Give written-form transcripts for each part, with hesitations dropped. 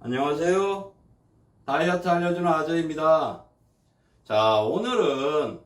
안녕하세요. 다이어트 알려주는 아저입니다. 자, 오늘은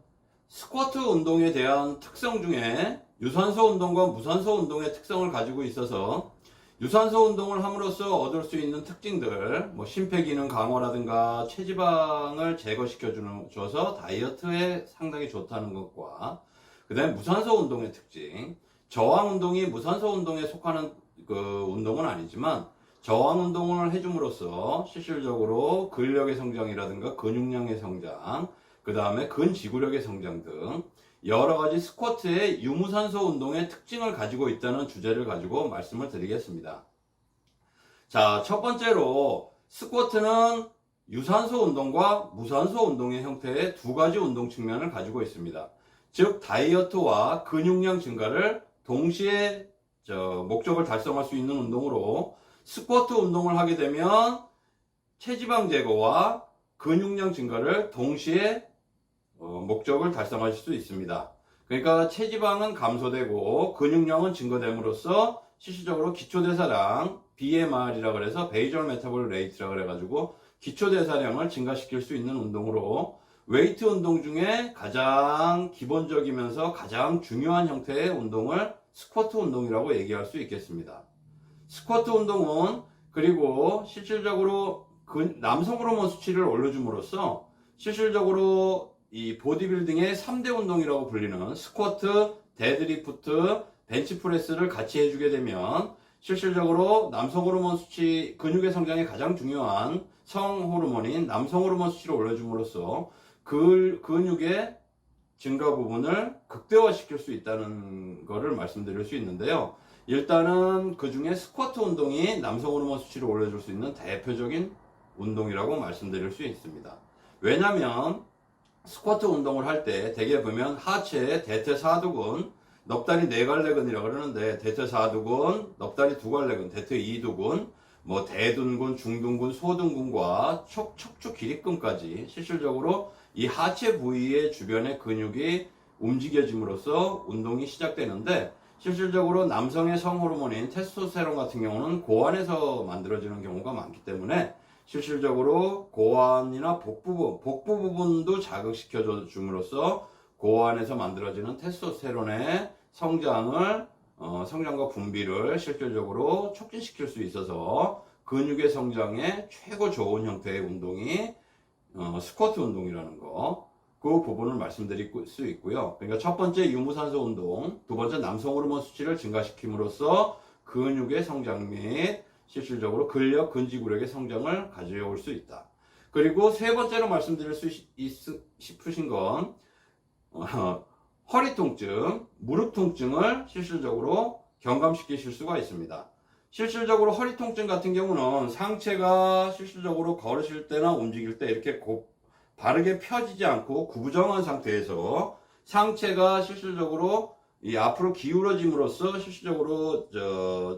스쿼트 운동에 대한 특성 중에 유산소 운동과 무산소 운동의 특성을 가지고 있어서 유산소 운동을 함으로써 얻을 수 있는 특징들, 심폐기능 강화라든가 체지방을 제거시켜줘서 다이어트에 상당히 좋다는 것과 그 다음에 무산소 운동의 특징, 저항 운동이 무산소 운동에 속하는 그 운동은 아니지만 저항 운동을 해줌으로써 실질적으로 근력의 성장이라든가 근육량의 성장, 그 다음에 근지구력의 성장 등 여러 가지 스쿼트의 유무산소 운동의 특징을 가지고 있다는 주제를 가지고 말씀을 드리겠습니다. 자, 첫 번째로 스쿼트는 유산소 운동과 무산소 운동의 형태의 두 가지 운동 측면을 가지고 있습니다. 즉, 다이어트와 근육량 증가를 동시에 목적을 달성할 수 있는 운동으로 스쿼트 운동을 하게 되면 체지방 제거와 근육량 증가를 동시에 목적을 달성하실 수 있습니다. 그러니까 체지방은 감소되고 근육량은 증가됨으로써 실질적으로 기초대사량 BMR이라 그래서 베이절 메타볼 레이트라 그래가지고 기초대사량을 증가시킬 수 있는 운동으로 웨이트 운동 중에 가장 기본적이면서 가장 중요한 형태의 운동을 스쿼트 운동이라고 얘기할 수 있겠습니다. 스쿼트 운동은 그리고 실질적으로 남성 호르몬 수치를 올려줌으로써 실질적으로 이 보디빌딩의 3대 운동이라고 불리는 스쿼트, 데드리프트, 벤치프레스를 같이 해주게 되면 실질적으로 남성 호르몬 수치, 근육의 성장에 가장 중요한 성 호르몬인 남성 호르몬 수치를 올려줌으로써 근육의 증가 부분을 극대화시킬 수 있다는 것을 말씀드릴 수 있는데요. 일단은 그 중에 스쿼트 운동이 남성 호르몬 수치를 올려줄 수 있는 대표적인 운동이라고 말씀드릴 수 있습니다. 왜냐면 스쿼트 운동을 할 때 대개 보면 하체에 대퇴사두근, 넙다리 네갈래근이라고 그러는데 대퇴사두근, 넙다리 두갈래근, 대퇴이두근, 대둔근, 중둔근, 소둔근과 척추 기립근까지 실질적으로 이 하체 부위의 주변의 근육이 움직여짐으로써 운동이 시작되는데 실질적으로 남성의 성호르몬인 테스토스테론 같은 경우는 고환에서 만들어지는 경우가 많기 때문에 실질적으로 고환이나 복부 부분도 자극시켜 줌으로써 고환에서 만들어지는 테스토스테론의 성장과 분비를 실질적으로 촉진시킬 수 있어서 근육의 성장에 최고 좋은 형태의 운동이 스쿼트 운동이라는 거, 그 부분을 말씀드릴 수 있고요. 그러니까 첫 번째 유무산소 운동, 두 번째 남성 호르몬 수치를 증가시킴으로써 근육의 성장 및 실질적으로 근력, 근지구력의 성장을 가져올 수 있다. 그리고 세 번째로 말씀드릴 수 싶으신 건 허리 통증, 무릎 통증을 실질적으로 경감시키실 수가 있습니다. 실질적으로 허리 통증 같은 경우는 상체가 실질적으로 걸으실 때나 움직일 때 이렇게 바르게 펴지지 않고 구부정한 상태에서 상체가 실질적으로 이 앞으로 기울어짐으로써 실질적으로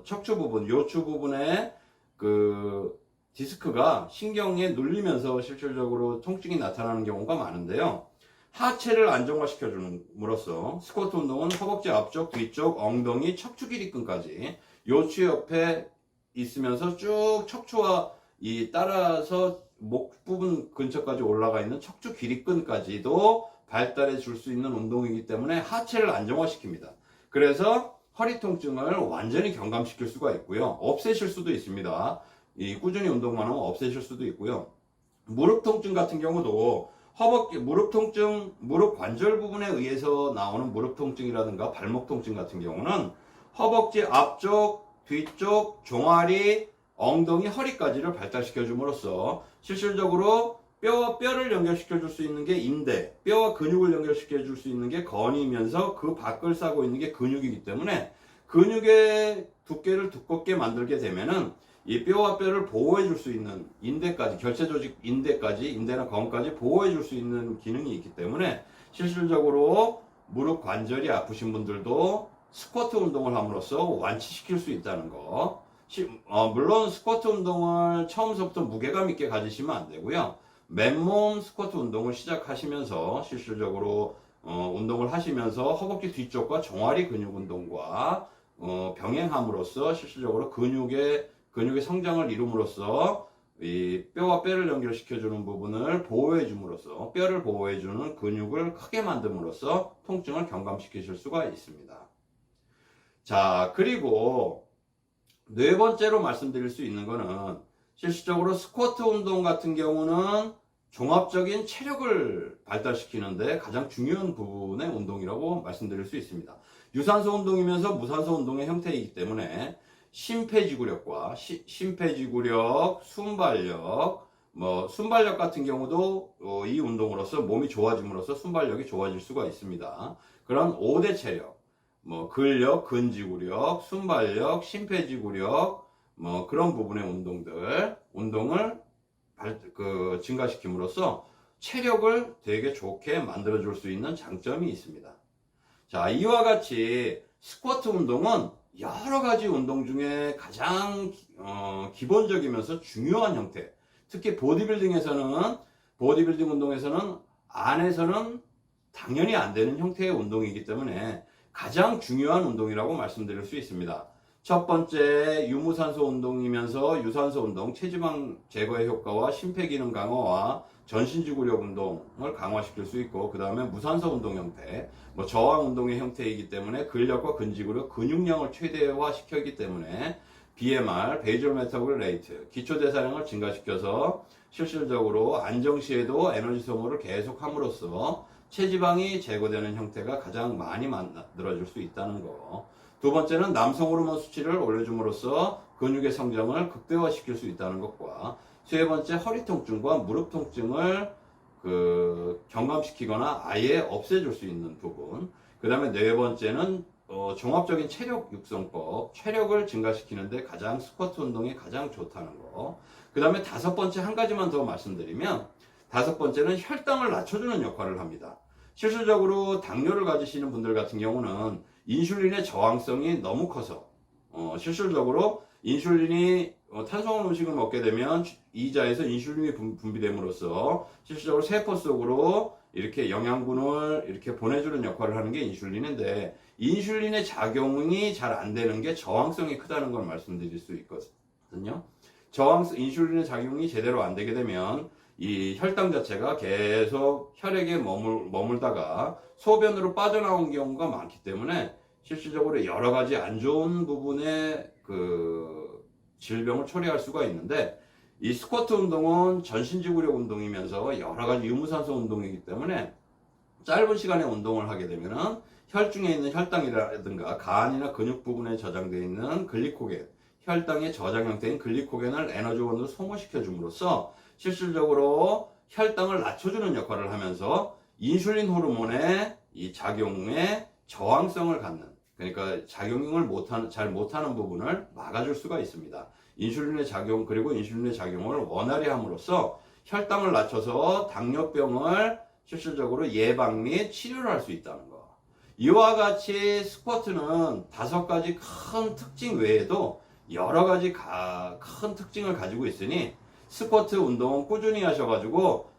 척추 부분, 요추 부분에 그 디스크가 신경에 눌리면서 실질적으로 통증이 나타나는 경우가 많은데요. 하체를 안정화시켜 줌으로써 스쿼트 운동은 허벅지 앞쪽, 뒤쪽, 엉덩이, 척추 기립근까지 요추 옆에 있으면서 쭉 척추와 따라서 목 부분 근처까지 올라가 있는 척추 기립근까지도 발달해 줄 수 있는 운동이기 때문에 하체를 안정화시킵니다. 그래서 허리 통증을 완전히 경감시킬 수가 있고요. 없애실 수도 있습니다. 꾸준히 운동만 하면 없애실 수도 있고요. 무릎 통증 같은 경우도 무릎 통증, 무릎 관절 부분에 의해서 나오는 무릎 통증이라든가 발목 통증 같은 경우는 허벅지 앞쪽, 뒤쪽, 종아리, 엉덩이, 허리까지를 발달시켜 줌으로써 실질적으로 뼈와 뼈를 연결시켜 줄 수 있는 게 인대, 뼈와 근육을 연결시켜 줄 수 있는 게 건이면서 그 밖을 싸고 있는 게 근육이기 때문에 근육의 두께를 두껍게 만들게 되면은 이 뼈와 뼈를 보호해 줄 수 있는 인대까지, 결체 조직 인대까지, 인대나 건까지 보호해 줄 수 있는 기능이 있기 때문에 실질적으로 무릎 관절이 아프신 분들도 스쿼트 운동을 함으로써 완치시킬 수 있다는 거. 물론 스쿼트 운동을 처음서부터 무게감 있게 가지시면 안 되고요. 맨몸 스쿼트 운동을 시작하시면서 실질적으로 운동을 하시면서 허벅지 뒤쪽과 종아리 근육 운동과 병행함으로써 실질적으로 근육의 성장을 이룸으로써 이 뼈와 뼈를 연결시켜주는 부분을 보호해줌으로써 뼈를 보호해주는 근육을 크게 만듦으로써 통증을 경감시키실 수가 있습니다. 자, 그리고 네 번째로 말씀드릴 수 있는 거는 실질적으로 스쿼트 운동 같은 경우는 종합적인 체력을 발달시키는데 가장 중요한 부분의 운동이라고 말씀드릴 수 있습니다. 유산소 운동이면서 무산소 운동의 형태이기 때문에 심폐지구력과 심폐지구력, 순발력, 순발력 같은 경우도 이 운동으로서 몸이 좋아짐으로써 순발력이 좋아질 수가 있습니다. 그런 5대 체력, 근력, 근지구력, 순발력, 심폐지구력, 그런 부분의 운동을 증가시킴으로써 체력을 되게 좋게 만들어줄 수 있는 장점이 있습니다. 자, 이와 같이 스쿼트 운동은 여러 가지 운동 중에 가장 기본적이면서 중요한 형태. 특히 보디빌딩 운동에서는 안에서는 당연히 안 되는 형태의 운동이기 때문에 가장 중요한 운동이라고 말씀드릴 수 있습니다. 첫 번째, 유무산소 운동이면서 유산소 운동, 체지방 제거의 효과와 심폐기능 강화와 전신지구력 운동을 강화시킬 수 있고, 그 다음에 무산소 운동 형태, 저항 운동의 형태이기 때문에 근력과 근지구력, 근육량을 최대화시켰기 때문에 BMR, 베이절 메타볼 레이트, 기초대사량을 증가시켜서 실질적으로 안정시에도 에너지 소모를 계속함으로써 체지방이 제거되는 형태가 가장 많이 만들어질 수 있다는 거. 두 번째는 남성 호르몬 수치를 올려줌으로써 근육의 성장을 극대화시킬 수 있다는 것과, 세 번째 허리 통증과 무릎 통증을 경감시키거나 아예 없애줄 수 있는 부분. 그 다음에 네 번째는 종합적인 체력 육성법, 체력을 증가시키는데 가장 스쿼트 운동이 가장 좋다는 거. 그 다음에 다섯 번째 한 가지만 더 말씀드리면, 다섯 번째는 혈당을 낮춰주는 역할을 합니다. 실질적으로 당뇨를 가지시는 분들 같은 경우는 인슐린의 저항성이 너무 커서 실질적으로 인슐린이 탄수화물 음식을 먹게 되면 이자에서 인슐린이 분비됨으로써 실질적으로 세포 속으로 이렇게 영양분을 이렇게 보내주는 역할을 하는 게 인슐린인데, 인슐린의 작용이 잘 안 되는 게 저항성이 크다는 걸 말씀드릴 수 있거든요. 인슐린의 작용이 제대로 안 되게 되면 이 혈당 자체가 계속 혈액에 머물다가 소변으로 빠져나온 경우가 많기 때문에 실질적으로 여러 가지 안 좋은 부분의 질병을 초래할 수가 있는데, 이 스쿼트 운동은 전신지구력 운동이면서 여러 가지 유무산소 운동이기 때문에 짧은 시간에 운동을 하게 되면은 혈중에 있는 혈당이라든가 간이나 근육 부분에 저장되어 있는 글리코겐, 혈당의 저장 형태인 글리코겐을 에너지원으로 소모시켜 줌으로써 실질적으로 혈당을 낮춰주는 역할을 하면서 인슐린 호르몬의 이 작용에 저항성을 갖는, 그러니까 작용을 잘 못하는 부분을 막아줄 수가 있습니다. 인슐린의 작용, 그리고 인슐린의 작용을 원활히 함으로써 혈당을 낮춰서 당뇨병을 실질적으로 예방 및 치료를 할 수 있다는 거. 이와 같이 스쿼트는 다섯 가지 큰 특징 외에도 여러 가지 큰 특징을 가지고 있으니 스쿼트 운동 꾸준히 하셔가지고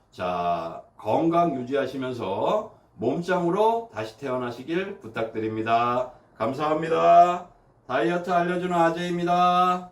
건강 유지하시면서 몸짱으로 다시 태어나시길 부탁드립니다. 감사합니다. 다이어트 알려주는 아재입니다.